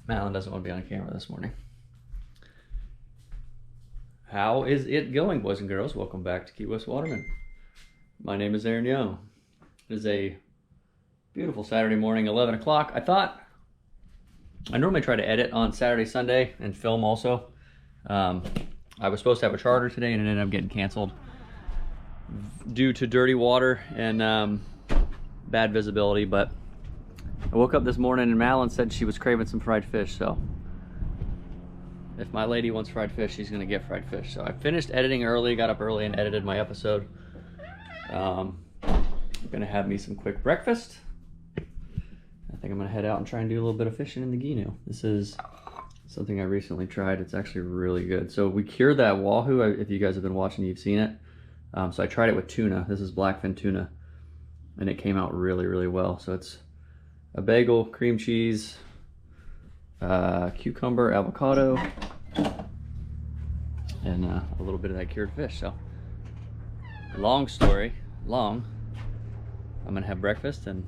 Malin doesn't want to be on camera this morning. How is it going, boys and girls? Welcome back to Key West Waterman. My name is Aaron Young. It is a beautiful Saturday morning, 11 o'clock. I normally try to edit on Saturday, Sunday, and film also. I was supposed to have a charter today and it ended up getting canceled due to dirty water and bad visibility, but I woke up this morning and Malin said she was craving some fried fish, so if my lady wants fried fish, she's gonna get fried fish. So I finished editing early, got up early and edited my episode. I'm gonna have me some quick breakfast. I think I'm gonna head out and try and do a little bit of fishing in the Ginu. This is something I recently tried. It's actually really good. So we cured that wahoo. If you guys have been watching, you've seen it. So I tried it with tuna. This is blackfin tuna, and it came out really, really well. So it's a bagel, cream cheese, cucumber, avocado, and a little bit of that cured fish. So long story long, I'm gonna have breakfast and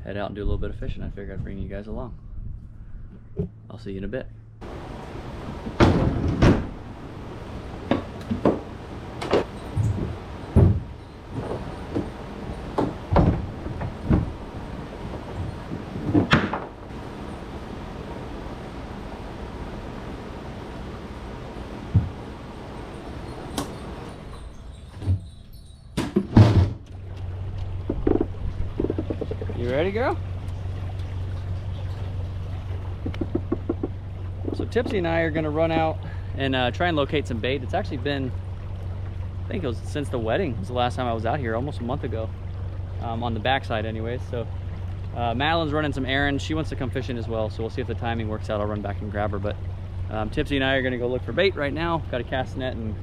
head out and do a little bit of fishing. I figured I'd bring you guys along. I'll see you in a bit. You ready, girl? So Tipsy and I are gonna run out and try and locate some bait. It's actually been, I think it was since the wedding. It was the last time I was out here, almost a month ago, on the backside anyways. So Madeleine's running some errands. She wants to come fishing as well, so we'll see if the timing works out. I'll run back and grab her, but Tipsy and I are gonna go look for bait right now. Got a cast net, and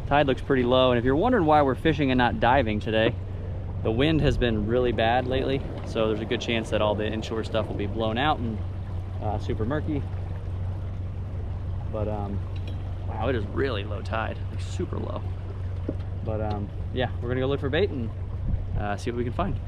tide looks pretty low. And if you're wondering why we're fishing and not diving today, the wind has been really bad lately, so there's a good chance that all the inshore stuff will be blown out and super murky. But wow, it is really low tide, like super low. But yeah, we're gonna go look for bait and see what we can find.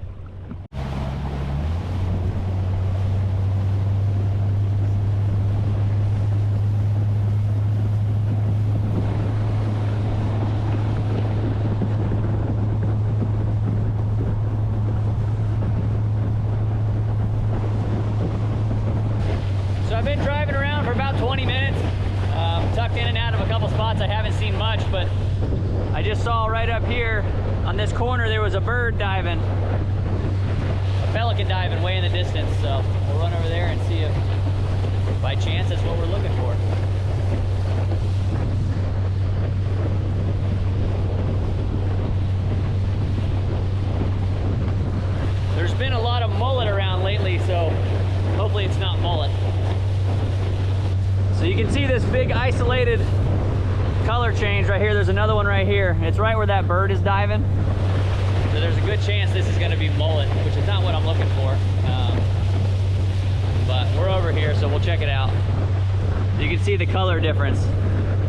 I've been driving around for about 20 minutes, tucked in and out of a couple spots. I haven't seen much, but I just saw right up here on this corner there was a bird diving, a pelican diving way in the distance. So we'll run over there and see if by chance that's what we're looking for. There's been a lot of mullet around lately, so hopefully it's not mullet. So you can see this big isolated color change right here. There's another one right here. It's right where that bird is diving. So there's a good chance this is gonna be mullet, which is not what I'm looking for. But we're over here, so we'll check it out. You can see the color difference.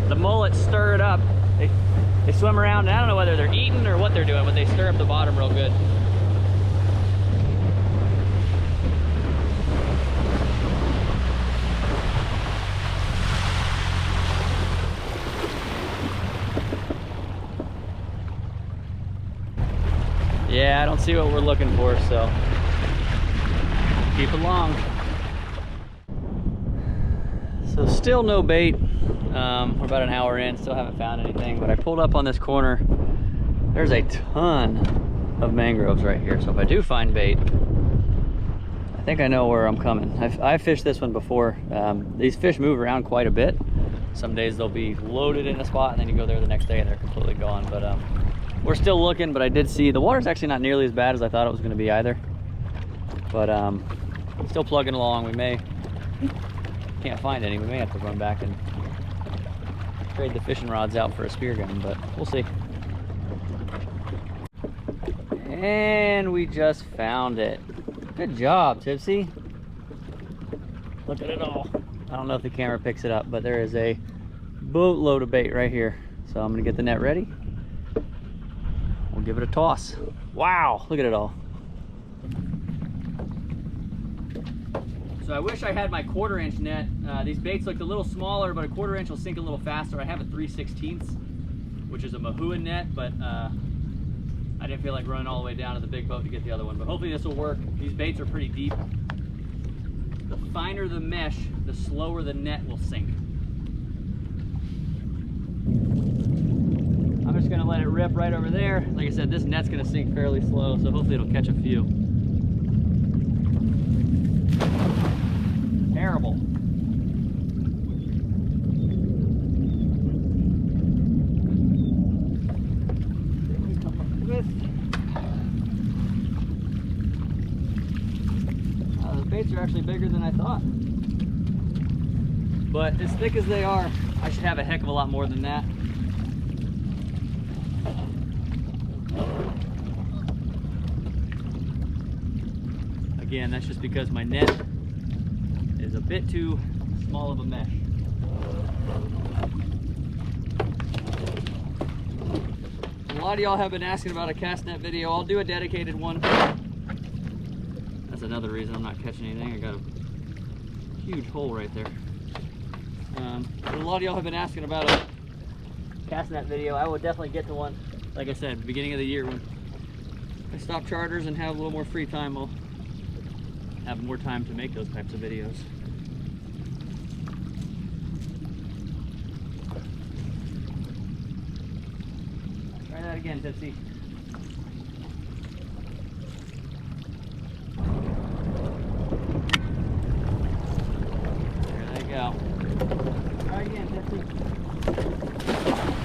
The mullet stir it up. They swim around, and I don't know whether they're eating or what they're doing, but they stir up the bottom real good. Yeah, I don't see what we're looking for, so keep along. So still no bait. We're about an hour in, still haven't found anything, but I pulled up on this corner. There's a ton of mangroves right here, so if I do find bait, I think I know where I'm coming. I've fished this one before. These fish move around quite a bit. Some days they'll be loaded in a spot, and then you go there the next day and they're completely gone. But we're still looking, but I did see the water's actually not nearly as bad as I thought it was going to be either. But still plugging along. We can't find any. We may have to run back and trade the fishing rods out for a spear gun, but we'll see. And we just found it. Good job, Tipsy. Look at it all. I don't know if the camera picks it up, but there is a boatload of bait right here. So I'm gonna get the net ready. We'll give it a toss. Wow, look at it all. So I wish I had my 1/4 inch net. These baits looked a little smaller, but a 1/4 inch will sink a little faster. I have a 3/16, which is a Mahuin net, but I didn't feel like running all the way down to the big boat to get the other one. But hopefully this will work. These baits are pretty deep. The finer the mesh, the slower the net will sink. I'm just gonna let it rip right over there. Like I said, this net's gonna sink fairly slow, so hopefully it'll catch a few. Terrible. The baits are actually bigger than I thought. But as thick as they are, I should have a heck of a lot more than that. Again, that's just because my net is a bit too small of a mesh. A lot of y'all have been asking about a cast net video. I'll do a dedicated one. That's another reason I'm not catching anything. I got a huge hole right there. But a lot of y'all have been asking about a cast net video. I will definitely get to one. Like I said, beginning of the year when I stop charters and have a little more free time, I'll have more time to make those types of videos. Try that again, Tipsy. There they go. Try again, Tipsy.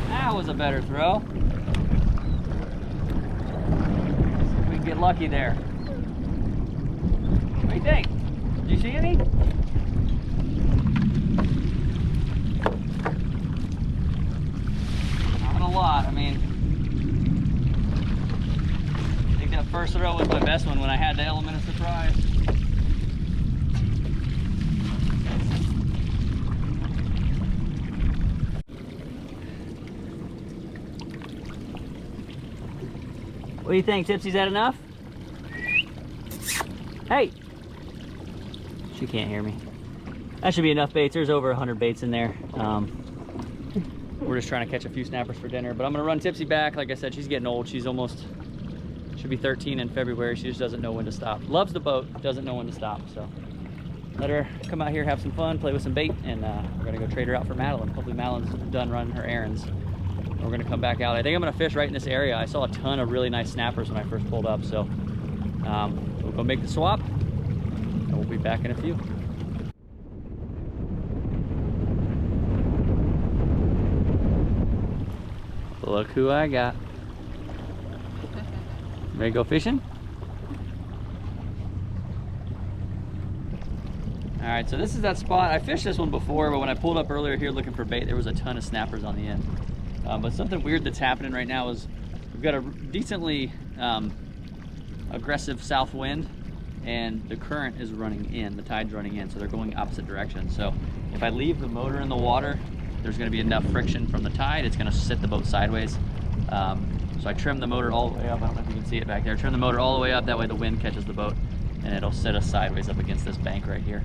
That was a better throw. See if we can get lucky there. What do you think? Did you see any? Not a lot. I mean, I think that first throw was my best one when I had the element of surprise. What do you think, Tipsy? Is that enough? Hey! She can't hear me. That should be enough baits. There's over 100 baits in there. We're just trying to catch a few snappers for dinner, but I'm gonna run Tipsy back. Like I said, she's getting old. She's almost, should be 13 in February. She just doesn't know when to stop. Loves the boat, doesn't know when to stop. So let her come out here, have some fun, play with some bait, and we're gonna go trade her out for Madeline. Hopefully Madeline's done running her errands. We're gonna come back out. I think I'm gonna fish right in this area. I saw a ton of really nice snappers when I first pulled up, so we'll go make the swap, and we'll be back in a few. Look who I got. Ready to go fishing? All right, so this is that spot. I fished this one before, but when I pulled up earlier here looking for bait, there was a ton of snappers on the end. But something weird that's happening right now is we've got a decently aggressive south wind, and the current is running in, the tide's running in, so they're going opposite directions. So if I leave the motor in the water, there's gonna be enough friction from the tide, it's gonna sit the boat sideways. So I trim the motor all the way up. I don't know if you can see it back there. Trim the motor all the way up, that way the wind catches the boat, and it'll sit us sideways up against this bank right here.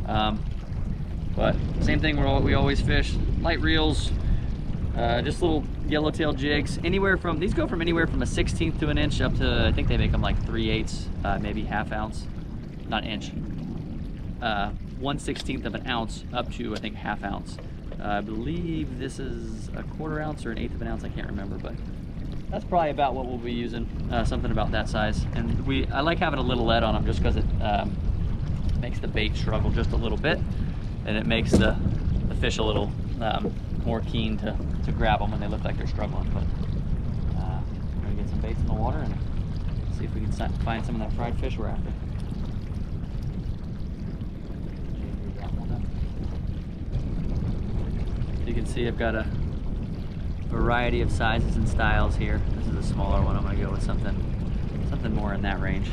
But same thing we always fish, light reels, just little yellowtail jigs, anywhere from, these go from anywhere from a 1/16 to an inch up to, I think they make them like 3/8, maybe ½ ounce, not inch, 1/16 of an ounce up to, I think, ½ ounce. I believe this is a 1/4 ounce or an 1/8 of an ounce, I can't remember, but that's probably about what we'll be using, something about that size. And I like having a little lead on them just because it makes the bait struggle just a little bit, and it makes the fish a little more keen to grab them when they look like they're struggling. But we're gonna get some baits in the water and see if we can find some of that fried fish we're after. You can see I've got a variety of sizes and styles here. This is a smaller one. I'm gonna go with something more in that range.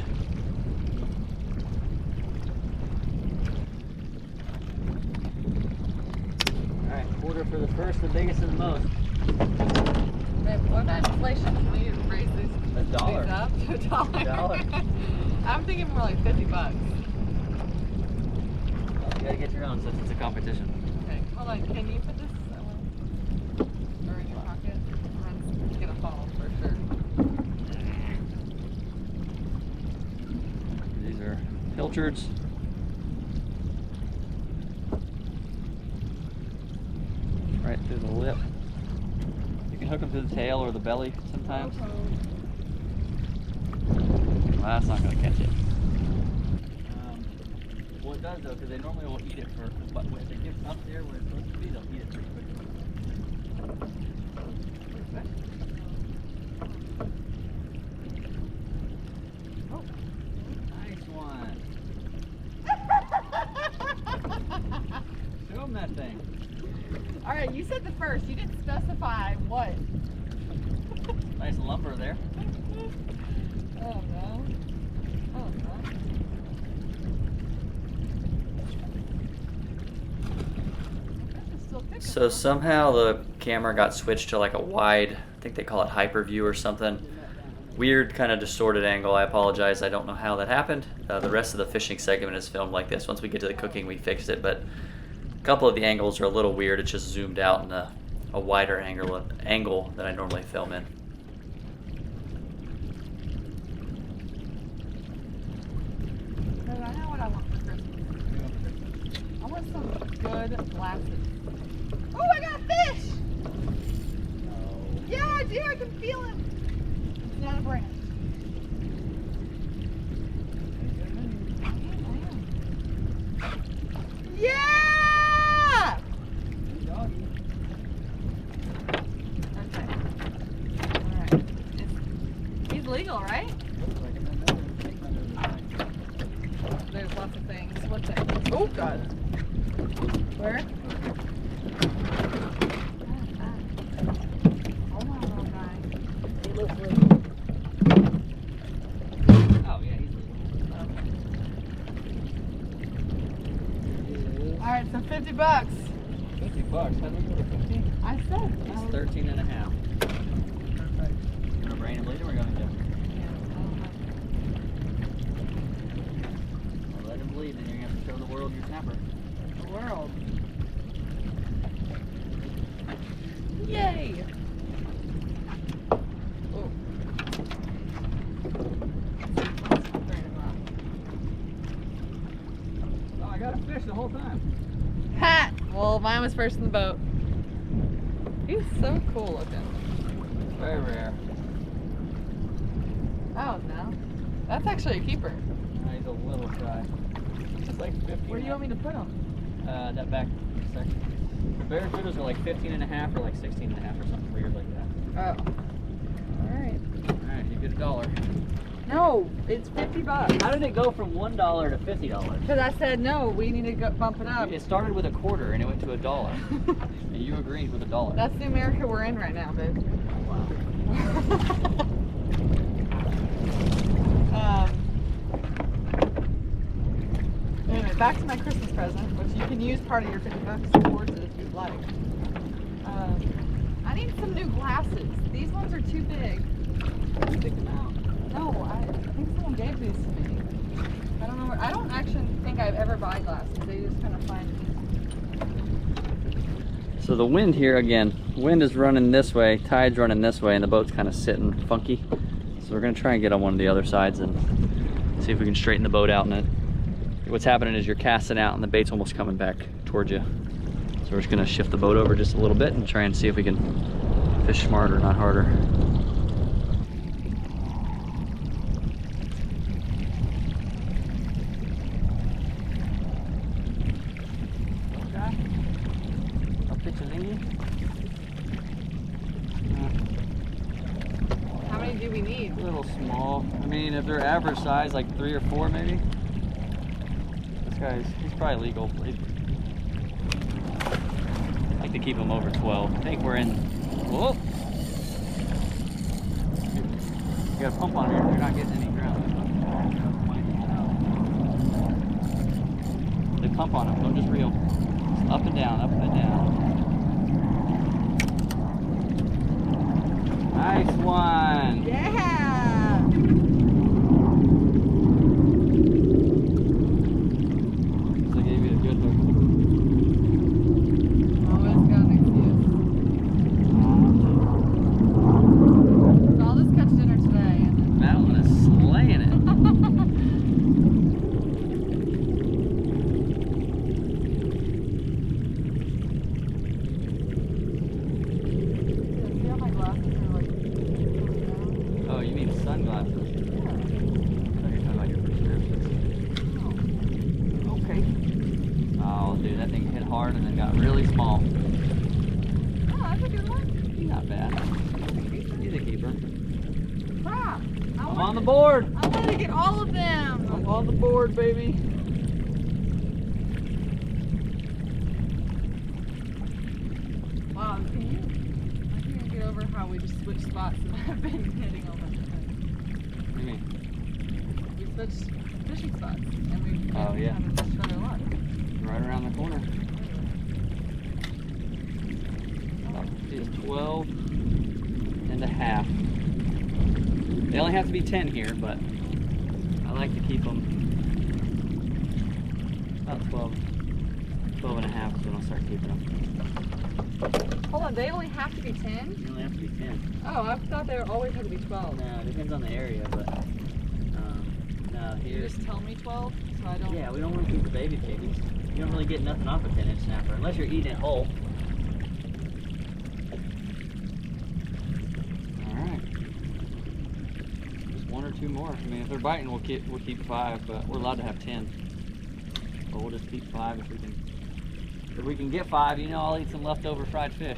All right, quarter for the first, the biggest, and the most. Wait, what about inflation? Can we raise these $1. up to $1? $1. I'm thinking more like $50. gotta get your own since it's a competition. Okay, hold on. Can you put this or in your pocket? It's gonna fall for sure. These are pilchards. Right through the lip. You can hook them through the tail or the belly sometimes. Well, that's not going to catch it. Well, it does though, because they normally won't eat it for. But if it gets up there where it's supposed to be, they'll eat it pretty quickly. Oh, nice one. Show them that thing. All right, you said the first. You didn't specify what. Nice lumber there. Oh no. Oh no. So somehow the camera got switched to like a wide, I think they call it hyper view or something. Weird kind of distorted angle. I apologize. I don't know how that happened. The rest of the fishing segment is filmed like this. Once we get to the cooking, we fixed it. But a couple of the angles are a little weird. It's just zoomed out in a wider angle than I normally film in. I know what I want for Christmas. I want some good glasses. Oh, I got a fish! No. Yeah, I do. I can feel him. It's not a branch. Yeah! Okay. All right. He's legal, right? There's lots of things. What's that? Oh, God. Where? Hold on, little guy. He looks legal. Oh yeah, he's legal. All right, so $50. $50. How do we go to 15? I said. It's 13 and a half. Perfect. You gonna brain him later? We're gonna do. Let him bleed, then you're gonna have to show the world your snapper. The world. Yay! Oh. Oh, I got a fish the whole time. Ha! Well, mine was first in the boat. He's so cool looking. Very rare. Oh no. That's actually a keeper. He's a little shy. It's like 15. Where do you want me to put him? That back section. The barracudas are like 15 and a half or like 16 and a half or something weird like that. Oh. Alright. Alright, you get $1. No, it's $50. How did it go from $1 to $50? Because I said no, we need to go bump it up. It started with a quarter and it went to $1. And you agreed with $1. That's the America we're in right now, babe. Wow. Anyway, back to my Christmas present, which you can use part of your $50 towards it if you'd like. I need some new glasses. These ones are too big. You picked them out. No, I think someone gave these to me. I don't know where. I don't actually think I've ever buy glasses. They just kind of find me. So the wind here again, wind is running this way, tide's running this way, and the boat's kind of sitting funky. So we're gonna try and get on one of the other sides and see if we can straighten the boat out. And what's happening is you're casting out and the bait's almost coming back towards you. So we're just gonna shift the boat over just a little bit and try and see if we can fish smarter, not harder. How many do we need? A little small. I mean, if they're average size, like 3 or 4 maybe. This guy's, he's probably legal. I like to keep him over 12. I think we're in, whoa. You got a pump on here, you're not getting any ground. They pump on them, don't just reel. Just up and down, up and down. Nice one. Yeah! So I gave you a good hook laying it. See how my glasses are like going down? Oh, you mean sunglasses? Yeah. I thought you were talking about your prescriptions. Oh. Okay. Oh, dude, that thing hit hard and then got really small. Oh, that's a good one. Not bad. He's a keeper. Crap. I'm on the board. I wanted to get all of them. I'm on the board, baby. Wow, I can't get over how we just switched spots and I've been hitting all my things. What do you mean? We switched fishing spots and we've been Oh, yeah. having much better luck. Right around the corner. Is 12 and a half. They only have to be 10 here, but I like to keep them about 12 and a half is when I'll start keeping them. Hold on, they only have to be 10? They only have to be 10. Oh, I thought they always had to be 12. No, it depends on the area, but no, You here. just tell me 12 so I don't. Yeah, we don't want to keep the baby piggies. You don't really get nothing off a 10-inch snapper unless you're eating it whole. One or two more. I mean, if they're biting, we'll keep 5, but we're allowed to have 10. But we'll just keep 5 if we can. If we can get 5, you know, I'll eat some leftover fried fish.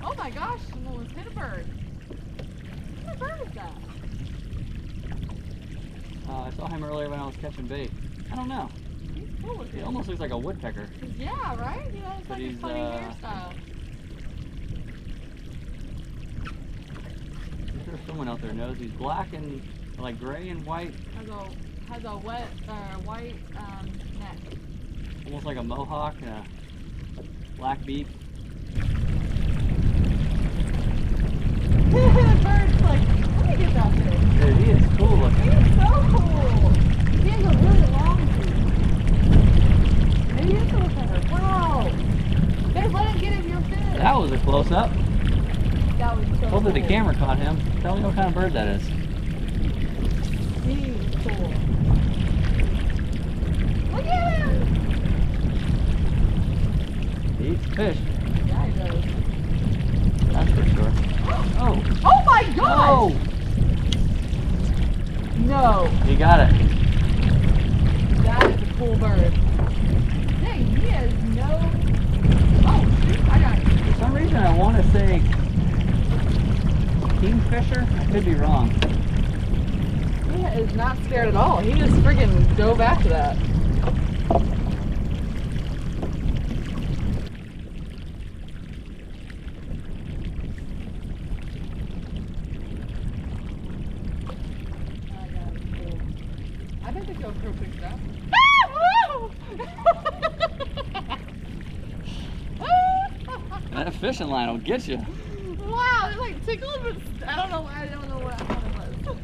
Oh my gosh, someone was hit a bird. What kind of bird is that? I saw him earlier when I was catching bait. I don't know. He's cool with He it. almost looks like a woodpecker. Yeah, right? You know, it's But like a he's, funny hairstyle. I'm sure someone out there knows. He's black and like gray and white, Has a wet, white neck. almost like a mohawk, black beak. The bird's like, let me get that fish. Dude, he is cool He looking. is so cool. He has a really long beak. Maybe it's a woodpecker. Wow. Babe, let him get him your fish. That was a close up. That was so Hopefully the cool. camera caught him. Tell me what kind of bird that is. He's cool. Look at him. He eats fish, Yeah, he does. that's for sure. Oh! Oh my gosh! No. He got it. That is a cool bird. Dang, he has no. Oh, shoot, I got it. For some reason I want to say kingfisher. I could be wrong. He is not scared at all. He just friggin' dove after that. I bet the GoPro picked up. That fishing line will get you. Wow, it like tickled, but I don't know why. I don't know what it was.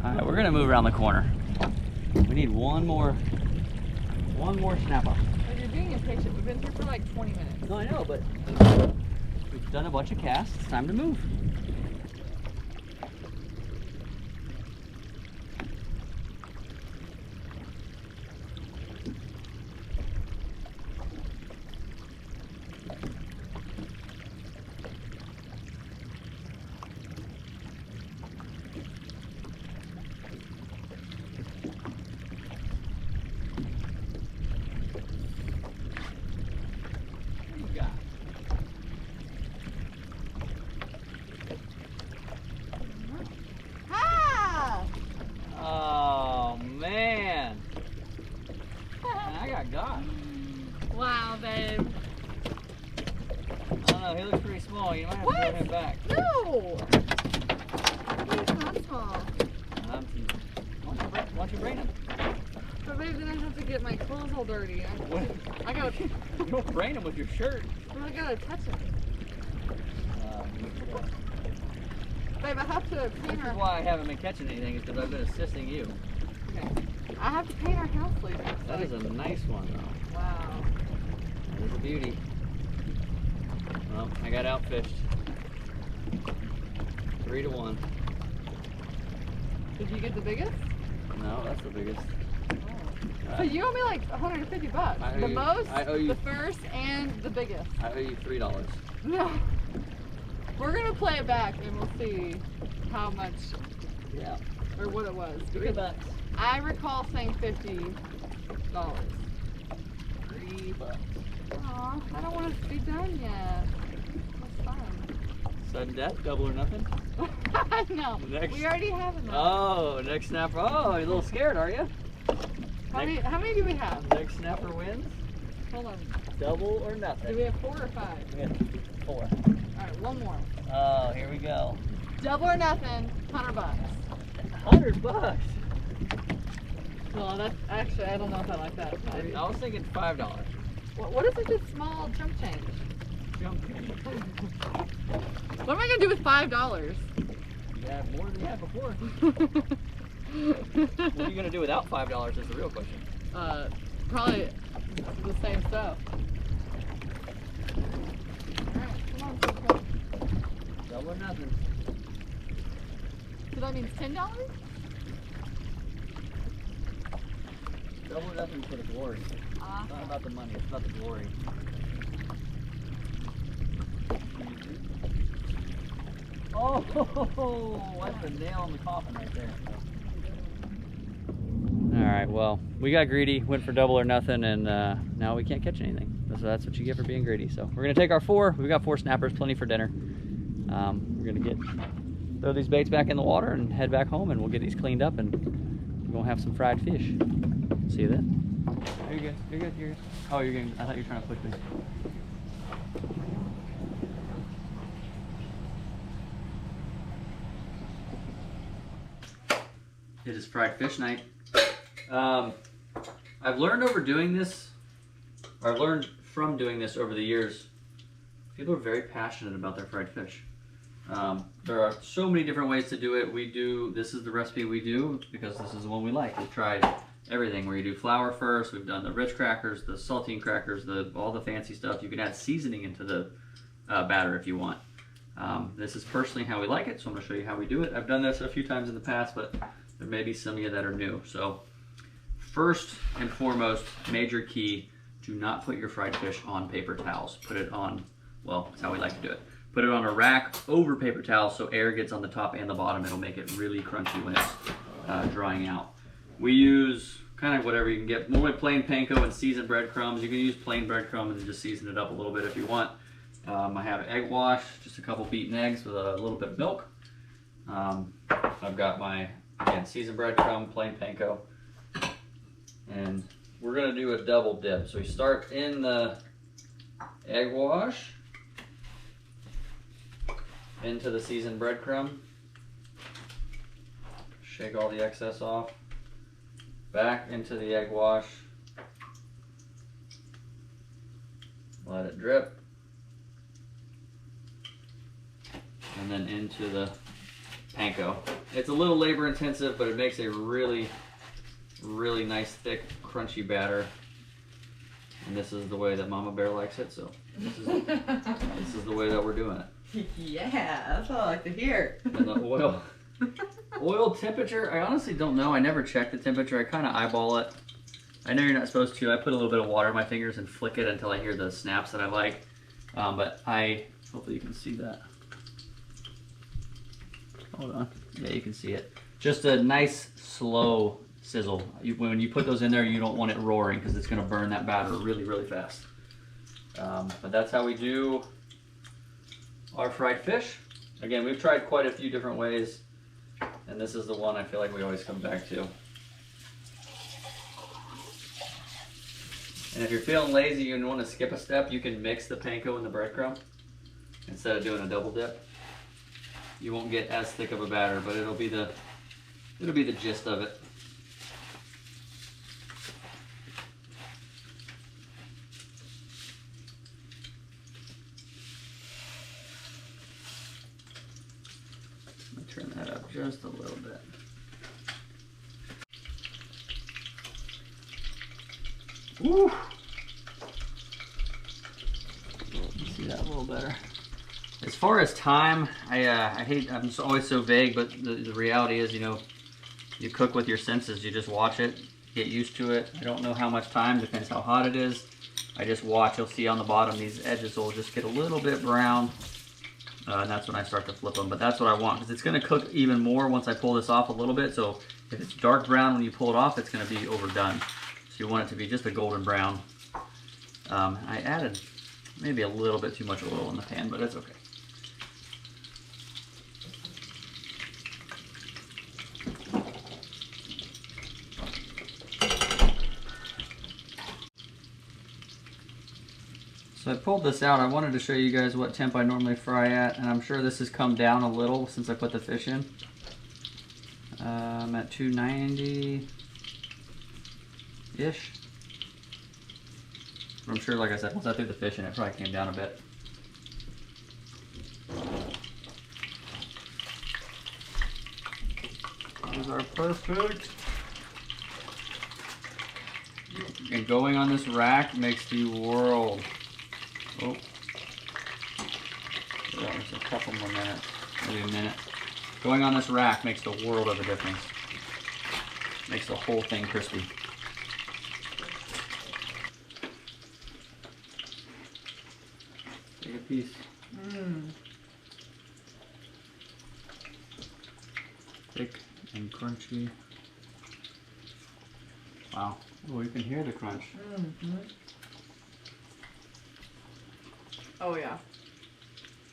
All right, we're gonna move around the corner. We need one more snapper. But you're being impatient. We've been here for like 20 minutes. No, I know, but we've done a bunch of casts. It's time to move. What do you got? Ah! Oh man! I got God. Wow, babe. I don't know. He looks pretty small. You might have to throw What? him back. No! He's not small. Why don't you bring him? But maybe then I have to get my clothes all dirty. I gotta, You don't rain them with your shirt. I gotta touch it. Babe, I have to This paint is our. why I haven't been catching anything, is because I've been assisting you. Okay. I have to paint our house later. That is a nice one, though. Wow. That is a beauty. Well, I got outfished. 3-1. Did you get the biggest? No, that's the biggest. So you owe me like 150 bucks. I owe The you- most, I owe you- the first, and the biggest. I owe you $3. No. We're gonna play it back and we'll see how much Yeah. or what it was. $3. I recall saying $50. $3. Aw, I don't want to be done yet. That's fine. Sudden death, double or nothing. No, Next. we already have enough. Oh, next snapper. Oh, you're a little scared, are you? How many do we have? Next snapper wins. Hold on. Double or nothing. Do we have 4 or 5? We have 4. Alright, one more. Oh, here we go. Double or nothing, $100. $100. Well, that's actually, I don't know if I like that. I was thinking $5. What is such a small chump change? Jump. What am I gonna do with $5? You have more than you had before. What are you gonna do without $5 is the real question. Probably the same stuff. Alright, come on, let's go. Double or nothing. So that means $10? Double or nothing for the glory. It's not about the money, it's about the glory. Oh, that's the nail in the coffin right there. All right, well, we got greedy, went for double or nothing, and now we can't catch anything. So that's what you get for being greedy. So we're gonna take our 4. We've got 4 snappers, plenty for dinner. We're gonna throw these baits back in the water and head back home, and we'll get these cleaned up, and we're gonna have some fried fish. See you then. You're good. You're good. You're good. Oh, you're getting. I thought you were trying to push me. It is fried fish night. I've learned over doing this, or I've learned from doing this over the years, people are very passionate about their fried fish. There are so many different ways to do it. This is the recipe we do because this is the one we like. We've tried everything where you do flour first. We've done the Ritz crackers, the saltine crackers, all the fancy stuff. You can add seasoning into the batter if you want. This is personally how we like it, so I'm going to show you how we do it. I've done this a few times in the past, but there may be some of you that are new. So first and foremost, major key, do not put your fried fish on paper towels. Put it on, well, that's how we like to do it. Put it on a rack over paper towels so air gets on the top and the bottom. It'll make it really crunchy when it's drying out. We use kind of whatever you can get. Normally plain panko and seasoned breadcrumbs. You can use plain breadcrumbs and just season it up a little bit if you want. I have egg wash, just a couple beaten eggs with a little bit of milk. I've got my, again, seasoned breadcrumb, plain panko. And we're gonna do a double dip. So we start in the egg wash, into the seasoned breadcrumb, shake all the excess off, back into the egg wash, let it drip, and then into the panko. It's a little labor intensive, but it makes a really, really nice, thick, crunchy batter. And this is the way that Mama Bear likes it, so this is the way that we're doing it. Yeah, that's what I like to hear. And the oil temperature, I honestly don't know. I never check the temperature. I kind of eyeball it. I know you're not supposed to. I put a little bit of water in my fingers and flick it until I hear the snaps that I like. But hopefully you can see that. Hold on. Yeah, you can see it. Just a nice, slow sizzle. When you put those in there, you don't want it roaring because it's going to burn that batter really, really fast. But that's how we do our fried fish. Again, we've tried quite a few different ways, and this is the one I feel like we always come back to. And if you're feeling lazy and want to skip a step, you can mix the panko and the breadcrumb instead of doing a double dip. You won't get as thick of a batter, but it'll be the gist of it. turn that up just a little bit. Woo! See that a little better. As far as time, I hate, I'm always so vague, but the reality is, you know, you cook with your senses. You just watch it, get used to it. I don't know how much time, depends how hot it is. I just watch. You'll see on the bottom, these edges will just get a little bit brown. And that's when I start to flip them. But that's what I want, because it's going to cook even more once I pull this off a little bit. So if it's dark brown when you pull it off, it's going to be overdone. So you want it to be just a golden brown. I added maybe a little bit too much oil in the pan, but it's okay. So I pulled this out. I wanted to show you guys what temp I normally fry at, and I'm sure this has come down a little since I put the fish in. I'm at 290-ish. I'm sure, like I said, once I threw the fish in, it probably came down a bit. Those are perfect. And going on this rack makes the world. Oh, that was a couple more minutes, maybe a minute. Going on this rack makes the world of a difference. Makes the whole thing crispy. Take a piece. Thick and crunchy. Wow. Oh, you can hear the crunch. Oh yeah.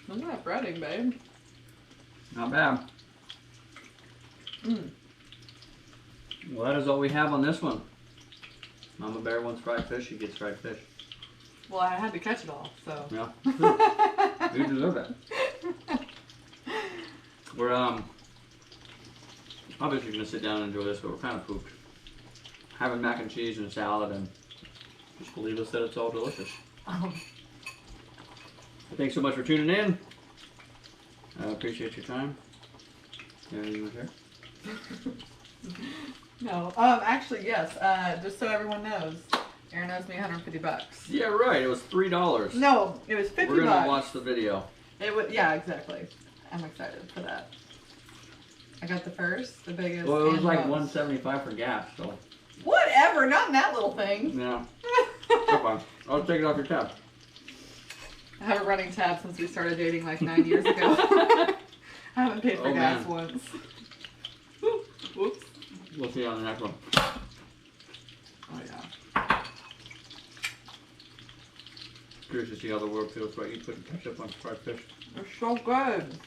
Look at that breading, babe. Not bad. Well, that is all we have on this one. Mama Bear wants fried fish, she gets fried fish. Well, I had to catch it all, so. Yeah. You deserve it. We're obviously gonna sit down and enjoy this, but we're kind of pooped. Having mac and cheese and salad, and just believe us that it's all delicious. Thanks so much for tuning in. I appreciate your time. Anything you want to share? No. Actually, yes. Just so everyone knows, Aaron owes me $150. Yeah, right. It was $3. No, it was $50. We're gonna watch the video. It was, yeah, exactly. I'm excited for that. I got the first, the biggest. Well, it was and like most. $175 for gas, so. Whatever, not in that little thing. Yeah. That's fine. I'll take it off your tab. I have a running tab since we started dating like 9 years ago. I haven't paid for gas once. Whoops. We'll see you on the next one. Oh yeah. Curious to see how the world feels about you putting ketchup on fried fish. They're so good.